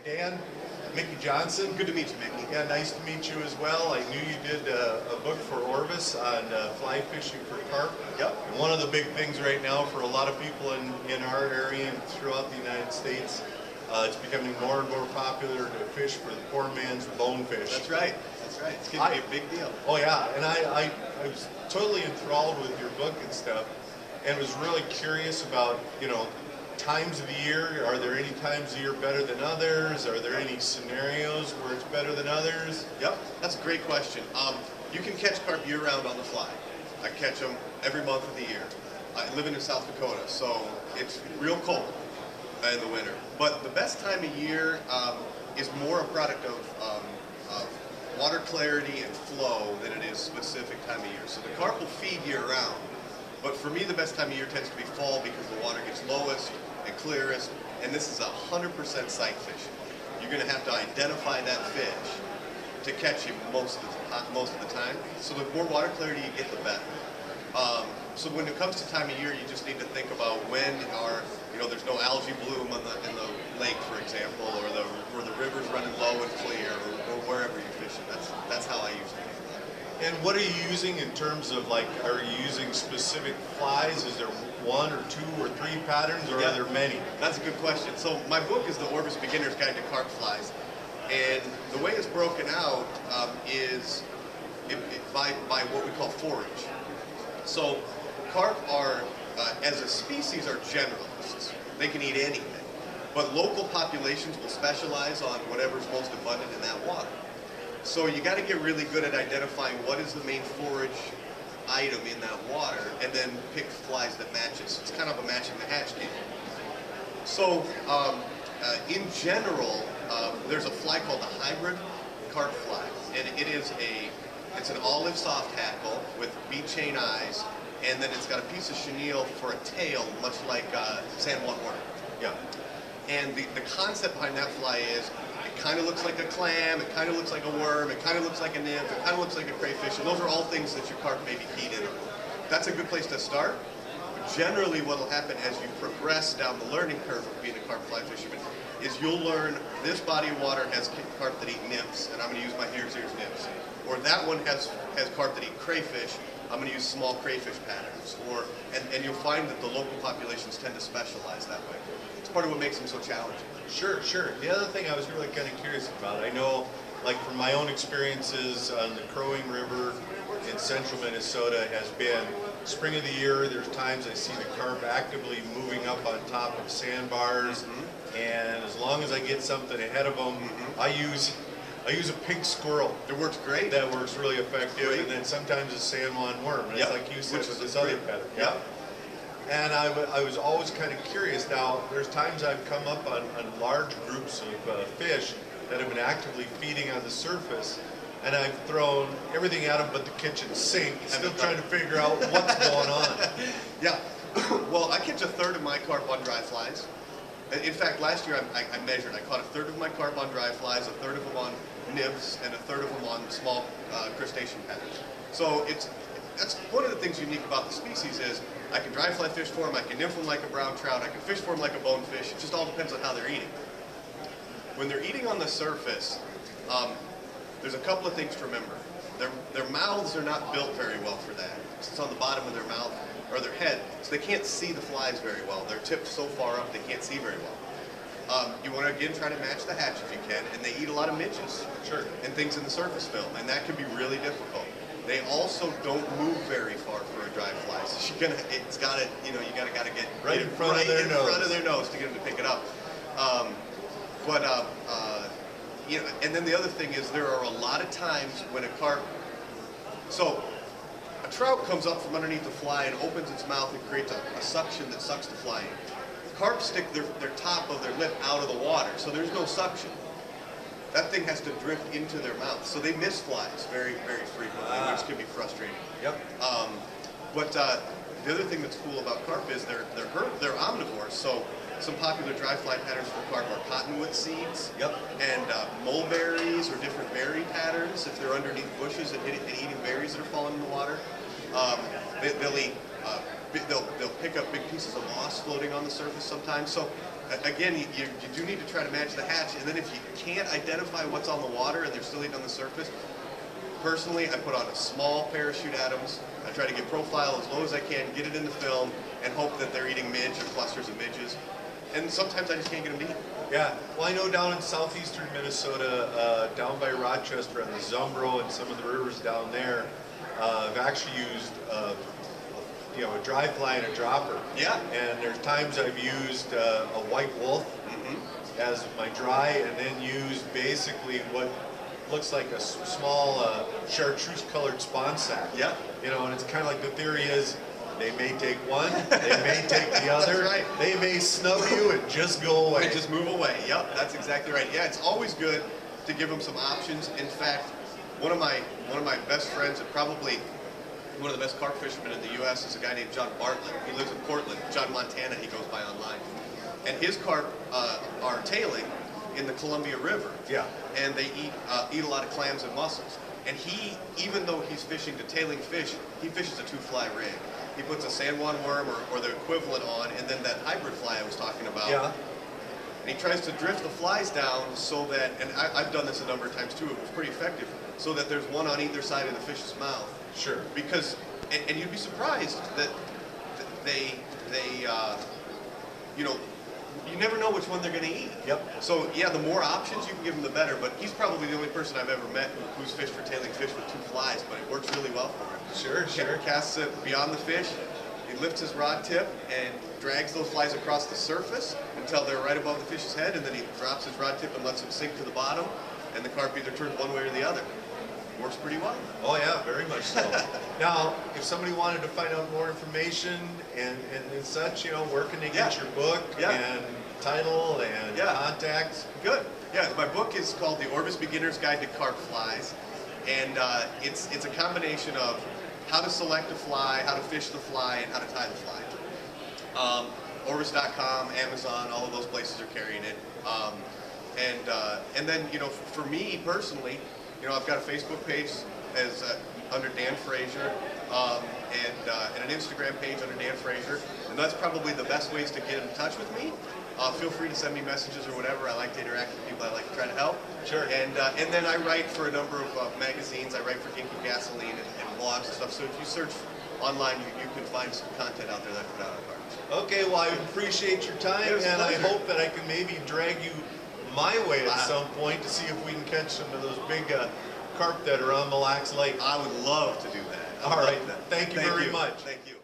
Dan, Mickey Johnson. Good to meet you, Mickey. Yeah, nice to meet you as well. I knew you did a book for Orvis on fly fishing for carp. Yep. And one of the big things right now for a lot of people in our area and throughout the United States, it's becoming more and more popular to fish for the poor man's bonefish. That's right. That's right. It's going to be a big deal. Oh yeah, and I was totally enthralled with your book and stuff, and was really curious about, times of the year. Are there any times of the year better than others? Are there any scenarios where it's better than others? Yep, that's a great question. You can catch carp year-round on the fly. I catch them every month of the year. I live in South Dakota, so it's real cold in the winter. But the best time of year is more a product of water clarity and flow than it is specific time of year. So the carp will feed year-round. But for me, the best time of year tends to be fall because the water gets lowest and clearest, and this is 100% sight fishing. You're going to have to identify that fish to catch him most of the time. So the more water clarity you get, the better. So when it comes to time of year, you just need to think about when there's no algae bloom in the lake, for example, or the river's running low and clear, or wherever you're fishing. That's how I usually do that. And what are you using in terms of, are you using specific flies? Is there one or two or three patterns, or are there many? That's a good question. So my book is the Orvis Beginner's Guide to Carp Flies. And the way it's broken out is by what we call forage. So carp are, as a species, are generalists. They can eat anything. But local populations will specialize on whatever's most abundant in that water. So you got to get really good at identifying what is the main forage item in that water, and then pick flies that matches. It's kind of a matching the hatch game. So in general, there's a fly called a hybrid carp fly, and it's an olive soft hackle with bead chain eyes, and then it's got a piece of chenille for a tail, much like San Juan worm. Yeah. And the concept behind that fly is it kind of looks like a clam, it kind of looks like a worm, it kind of looks like a nymph, it kind of looks like a crayfish, and those are all things that your carp may be keyed in on. That's a good place to start. But generally what will happen as you progress down the learning curve of being a carp fly fisherman is you'll learn this body of water has carp that eat nymphs, and I'm going to use my here's nymphs. Or that one has carp that eat crayfish, I'm going to use small crayfish patterns. And you'll find that the local populations tend to specialize that way. It's part of what makes them so challenging. Sure. The other thing I was really kind of curious about, I know, from my own experiences on the Crowing River in central Minnesota, has been spring of the year. There's times I see the carp actively moving up on top of sandbars, and as long as I get something ahead of them, I use a pink squirrel. It works great. That works really effective. Great. And then sometimes a San Juan worm. And it's like you said, which is this other pattern. Yep. And I was always kind of curious. Now, there's times I've come up on large groups of fish that have been actively feeding on the surface, and I've thrown everything at them but the kitchen sink, still trying to figure out what's going on. Yeah. Well, I catch a third of my carp on dry flies. In fact, last year I measured. I caught a third of my carp on dry flies, a third of them on nymphs, and a third of them on small crustacean patterns. So that's one of the things unique about the species is I can dry fly fish for them, I can nymph them like a brown trout, I can fish for them like a bonefish. It just all depends on how they're eating. When they're eating on the surface, there's a couple of things to remember. Their mouths are not built very well for that. It's on the bottom of their mouth or their head, so they can't see the flies very well. They're tipped so far up they can't see very well. You want to, again, try to match the hatch if you can, and they eat a lot of midges and things in the surface film, and that can be really difficult. They also don't move very far for a dry fly, so you gotta get right in front of their nose to get them to pick it up. And then the other thing is there are a lot of times when a carp, so a trout comes up from underneath the fly and opens its mouth and creates a suction that sucks the fly in. Carp stick their top of their lip out of the water, so there's no suction. That thing has to drift into their mouth, so they miss flies very, very frequently, which can be frustrating. Yep. But the other thing that's cool about carp is they're omnivores. So some popular dry fly patterns for carp are cottonwood seeds, and mulberries or different berry patterns. If they're underneath bushes and eating berries that are falling in the water, they'll pick up big pieces of moss floating on the surface sometimes. So again, you do need to try to match the hatch, and then if you can't identify what's on the water and they're still eating on the surface, personally, I put on a small parachute Adams. I try to get profile as low as I can, get it in the film, and hope that they're eating midge or clusters of midges. And sometimes I just can't get them to eat. Yeah, well, I know down in southeastern Minnesota, down by Rochester on the Zumbro and some of the rivers down there, I've actually used a dry fly and a dropper. Yeah. And there's times I've used a white wolf as my dry, and then used basically what looks like a small chartreuse-colored spawn sack. Yeah. You know, and it's kind of like the theory is, they may take one, they may take the other, That's right. They may snub you and just go away. And just move away. Yep, that's exactly right. Yeah, it's always good to give them some options. In fact, one of my best friends, and probably one of the best carp fishermen in the U.S., is a guy named John Bartlett. He lives in Portland, John Montana. He goes by online, and his carp are tailing in the Columbia River. Yeah. And they eat a lot of clams and mussels. And he, even though he's fishing to tailing fish, he fishes a 2-fly rig. He puts a San Juan worm or the equivalent on, and then that hybrid fly I was talking about. Yeah. And he tries to drift the flies down so that, and I've done this a number of times too, it was pretty effective, so that there's one on either side of the fish's mouth. Sure. Because, and you'd be surprised that they you never know which one they're going to eat. Yep. So yeah, the more options you can give him, the better. But he's probably the only person I've ever met who's fished for tailing fish with 2 flies, but it works really well for him. Sure. Casts it beyond the fish. He lifts his rod tip and drags those flies across the surface until they're right above the fish's head, and then he drops his rod tip and lets them sink to the bottom, and the carp either turns one way or the other. Works pretty well. Oh yeah, very much so. Now, if somebody wanted to find out more information and such, where can they get your book and title and contacts? Good. Yeah, my book is called The Orvis Beginner's Guide to Carp Flies, and it's a combination of how to select a fly, how to fish the fly, and how to tie the fly. Orvis.com, Amazon, all of those places are carrying it. And then, for me personally, I've got a Facebook page as under Dan Frasier, and an Instagram page under Dan Frasier, and that's probably the best ways to get in touch with me. Feel free to send me messages or whatever. I like to interact with people. I like to try to help. Sure. And then I write for a number of magazines. I write for Kinky Gasoline and blogs and stuff. So if you search online, you can find some content out there that I put out on carp. Okay, well, I appreciate your time, and I hope that I can maybe drag you my way at some point to see if we can catch some of those big carp that are on Mille Lacs Lake. I would love to do that. All right, thank you very much. Thank you.